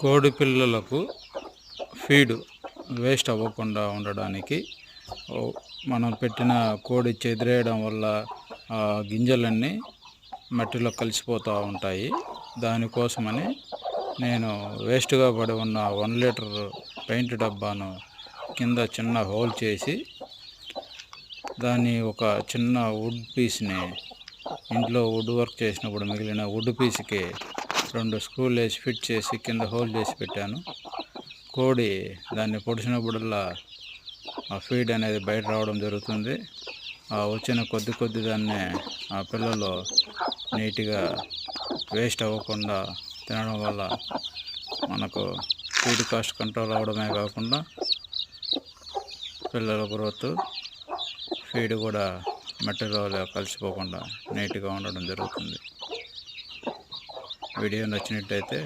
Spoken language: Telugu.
కోడి పిల్లలకు ఫీడ్ వేస్ట్ అవ్వకుండా ఉండడానికి మనం పెట్టిన కోడి చెదిరేయడం వల్ల గింజలన్నీ మట్టిలో కలిసిపోతూ ఉంటాయి. దానికోసమని నేను వేస్ట్గా పడి ఉన్న 1 లీటర్ పెయింట్ డబ్బాను కింద చిన్న హోల్ చేసి దాన్ని ఒక చిన్న వుడ్ పీస్ని ఇంట్లో వుడ్ వర్క్ చేసినప్పుడు మిగిలిన వుడ్ పీస్కి 2 స్క్రూలు వేసి ఫిట్ చేసి కింద హోల్ చేసి పెట్టాను. కోడి దాన్ని పొడిచినప్పుడల్లా ఆ ఫీడ్ అనేది బయట రావడం జరుగుతుంది. వచ్చిన కొద్ది దాన్ని ఆ పిల్లలు నీట్గా వేస్ట్ అవ్వకుండా తినడం వల్ల మనకు ఫీడ్ కాస్ట్ కంట్రోల్ అవ్వడమే కాకుండా పిల్లల గ్రోత్, ఫీడ్ కూడా మట్టిలో కలిసిపోకుండా నీట్గా ఉండడం జరుగుతుంది. వీడియో నచ్చినట్టయితే